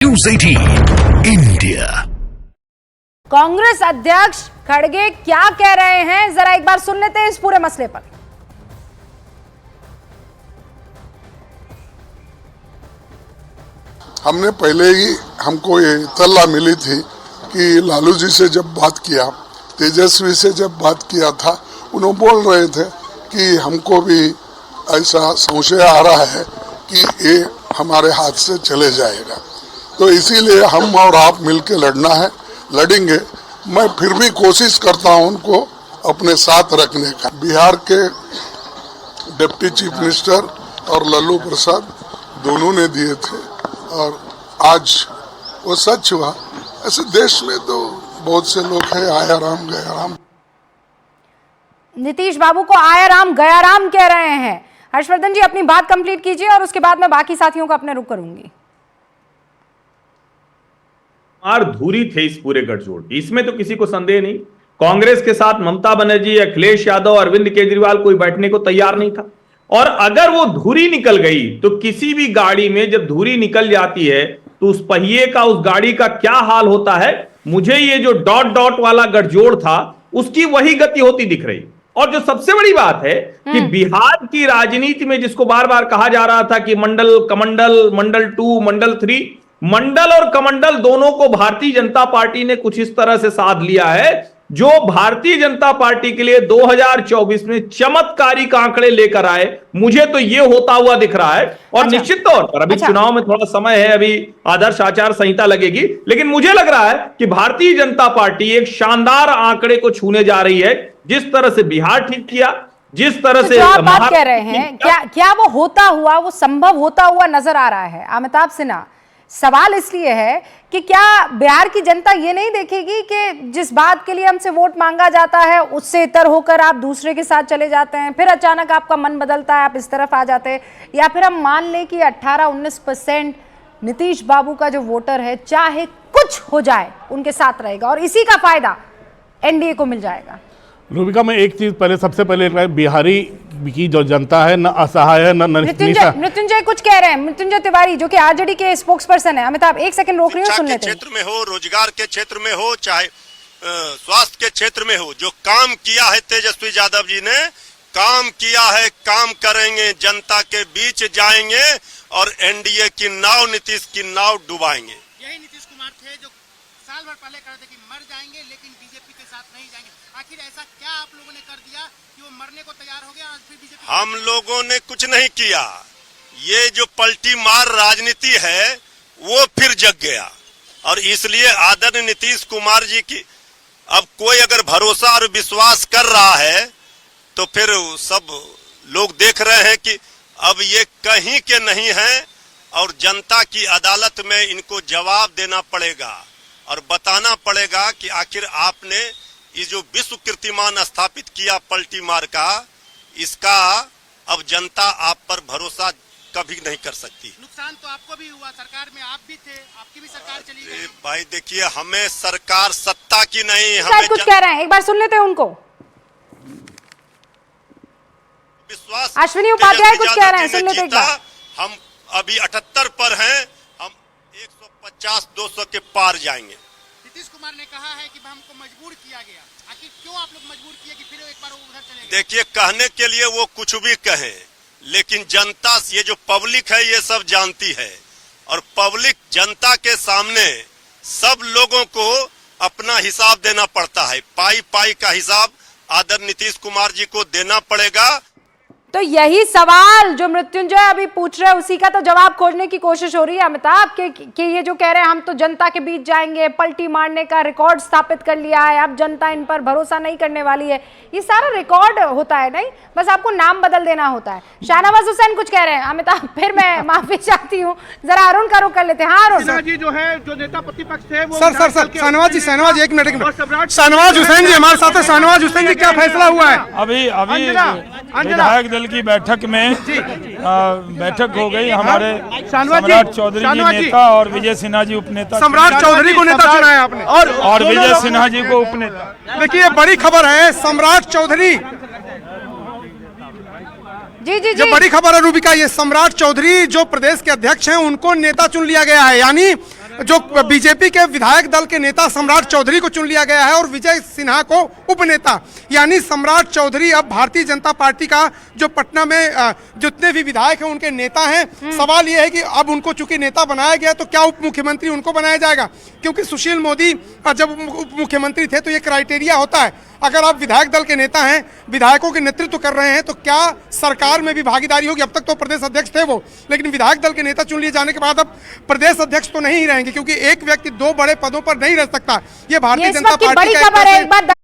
News 18 India. Congress अध्यक्ष खड़गे क्या कह रहे हैं, जरा एक बार सुन लेते हैं इस पूरे मसले पर। हमने पहले ही हमको ये इत्तला मिली थी कि लालू जी से जब बात किया, तेजस्वी से जब बात किया था, उन्होंने बोल रहे थे कि हमको भी ऐसा संशय आ रहा है कि ये हमारे हाथ से चले जाएगा, तो इसीलिए हम और आप मिलके लड़ना है, लड़ेंगे। मैं फिर भी कोशिश करता हूं उनको अपने साथ रखने का। बिहार के डिप्टी चीफ मिनिस्टर और लल्लू प्रसाद दोनों ने दिए थे और आज वो सच हुआ। ऐसे देश में तो बहुत से लोग हैं, आया राम गया राम। नीतीश बाबू को आया राम गया राम कह रहे हैं। हर्षवर्धन जी अपनी बात कंप्लीट कीजिए और उसके बाद मैं बाकी साथियों को अपने रुख करूंगी। धुरी थे इस पूरे गठजोड़ की, इसमें तो किसी को संदेह नहीं। कांग्रेस के साथ ममता बनर्जी, अखिलेश यादव, अरविंद केजरीवाल कोई बैठने को तैयार नहीं था। और अगर वो धुरी निकल गई तो किसी भी गाड़ी में जब धुरी निकल जाती है तो उस पहिए का, उस गाड़ी का क्या हाल होता है। मुझे ये जो डॉट डॉट वाला गठजोड़ था उसकी वही गति होती दिख रही। और जो सबसे बड़ी बात है कि बिहार की राजनीति में जिसको बार बार कहा जा रहा था कि मंडल कमंडल, मंडल 2, मंडल 3, मंडल और कमंडल दोनों को भारतीय जनता पार्टी ने कुछ इस तरह से साध लिया है जो भारतीय जनता पार्टी के लिए 2024 में चमत्कारिक आंकड़े लेकर आए। मुझे तो यह होता हुआ दिख रहा है। और निश्चित तौर पर अभी चुनाव में थोड़ा समय है, अभी आदर्श आचार संहिता लगेगी, लेकिन मुझे लग रहा है कि भारतीय जनता पार्टी एक शानदार आंकड़े को छूने जा रही है। जिस तरह से बिहार ठीक किया, जिस तरह से आप बात कह रहे हैं, क्या वो होता हुआ, वो संभव होता हुआ नजर आ रहा है? अमिताभ सिन्हा, सवाल इसलिए है कि क्या बिहार की जनता ये नहीं देखेगी कि जिस बात के लिए हमसे वोट मांगा जाता है उससे इतर होकर आप दूसरे के साथ चले जाते हैं, फिर अचानक आपका मन बदलता है, आप इस तरफ आ जाते हैं, या फिर हम मान लें कि 18-19% नीतीश बाबू का जो वोटर है चाहे कुछ हो जाए उनके साथ रहेगा और इसी का फायदा एनडीए को मिल जाएगा। रूबिका, मैं एक चीज सबसे पहले बिहारी की जो जनता है न असहाय है न मृत्युंजय कुछ कह रहे हैं, मृत्युंजय तिवारी जो कि आरजेडी के स्पोक्स पर्सन है। अमिताभ एक सेकंड रोक रही हूँ, सुन लेते हैं। क्षेत्र में हो, रोजगार के क्षेत्र में हो, चाहे स्वास्थ्य के क्षेत्र में हो, जो काम किया है तेजस्वी यादव जी ने, काम किया है, काम करेंगे, जनता के बीच जाएंगे और एनडीए की नाव, नीतीश की नाव डुबाएंगे। यही नीतीश कुमार थे जो साल भर पहले कह रहे थे कि मर जाएंगे लेकिन बीजेपी के साथ नहीं जाएंगे। आखिर ऐसा क्या आप लोगों ने कर दिया कि वो मरने को तैयार हो गया और फिर बीजेपी? हम लोगों ने कुछ नहीं किया। ये जो पलटी मार राजनीति है वो फिर जग गया और इसलिए आदरणीय नीतीश कुमार जी की अब कोई अगर भरोसा और विश्वास कर रहा है तो फिर सब लोग देख रहे हैं कि अब ये कहीं के नहीं हैं और जनता की अदालत में इनको जवाब देना पड़ेगा और बताना पड़ेगा कि आखिर आपने ये जो विश्व कीर्तिमान स्थापित किया पलटी मार का, इसका अब जनता आप पर भरोसा कभी नहीं कर सकती। नुकसान तो आपको भी हुआ, सरकार में आप भी थे, आपकी भी सरकार चली गई। भाई देखिए, हमें सरकार सत्ता की नहीं, हमें कुछ कह रहे हैं, एक बार सुन लेते हैं उनको। विश्वास। अश्विनी उपाध्याय कुछ कह रहे हैं, सुन लेते हैं। हम अभी 78 पर हैं, हम 150-200 के पार जाएंगे। नीतीश कुमार ने कहा है कि हमको मजबूर किया गया। आखिर क्यों आप लोग मजबूर किए कि फिर एक बार उधर चले गए? देखिए, कहने के लिए वो कुछ भी कहें, लेकिन जनता, ये जो पब्लिक है ये सब जानती है और पब्लिक जनता के सामने सब लोगों को अपना हिसाब देना पड़ता है। पाई पाई का हिसाब आदरणीय नीतीश कुमार जी को देना पड़ेगा। तो यही सवाल जो मृत्युंजय अभी पूछ रहे हैं उसी का तो जवाब खोजने की कोशिश हो रही है अमिताभ कि ये जो कह रहे हैं हम तो जनता के बीच जाएंगे, पलटी मारने का रिकॉर्ड स्थापित कर लिया है, अब जनता इन पर भरोसा नहीं करने वाली है। ये सारा रिकॉर्ड होता है, नहीं बस आपको नाम बदल देना होता है। शाहनवाज हुसैन कुछ कह रहे हैं। अमिताभ, फिर मैं माफी चाहती हूँ, जरा अरुण का रुख कर लेते हैं। हाँ अरुण जी, जो है जो नेता प्रतिपक्ष थे वो सर शाहनवाज जी एक मिनट, शाहनवाज हुसैन जी हमारे साथ है। शाहनवाज हुसैन जी, क्या फैसला हुआ है? अभी विधायक दल की बैठक में बैठक हो गई। हमारे सम्राट चौधरी जी नेता और विजय सिन्हा जी उपनेता। सम्राट चौधरी को नेता चुना है आपने और विजय सिन्हा जी को उपनेता। देखिए, बड़ी खबर है, सम्राट चौधरी जी जी जो बड़ी खबर है रूबिका, ये सम्राट चौधरी जो प्रदेश के अध्यक्ष हैं उनको नेता चुन लिया गया है। यानी जो बीजेपी के विधायक दल के नेता सम्राट चौधरी को चुन लिया गया है और विजय सिन्हा को उपनेता, यानी सम्राट चौधरी अब भारतीय जनता पार्टी का जो पटना में जितने भी विधायक हैं उनके नेता हैं। सवाल यह है कि अब उनको चूंकि नेता बनाया गया तो क्या उप मुख्यमंत्री उनको बनाया जाएगा, क्योंकि सुशील मोदी जब उप मुख्यमंत्री थे तो ये क्राइटेरिया होता है, अगर आप विधायक दल के नेता हैं, विधायकों के नेतृत्व कर रहे हैं तो क्या सरकार में भी भागीदारी होगी। अब तक तो प्रदेश अध्यक्ष थे वो, लेकिन विधायक दल के नेता चुन लिए जाने के बाद अब प्रदेश अध्यक्ष तो नहीं रहेंगे, क्योंकि एक व्यक्ति दो बड़े पदों पर नहीं रह सकता। ये भारतीय जनता पार्टी का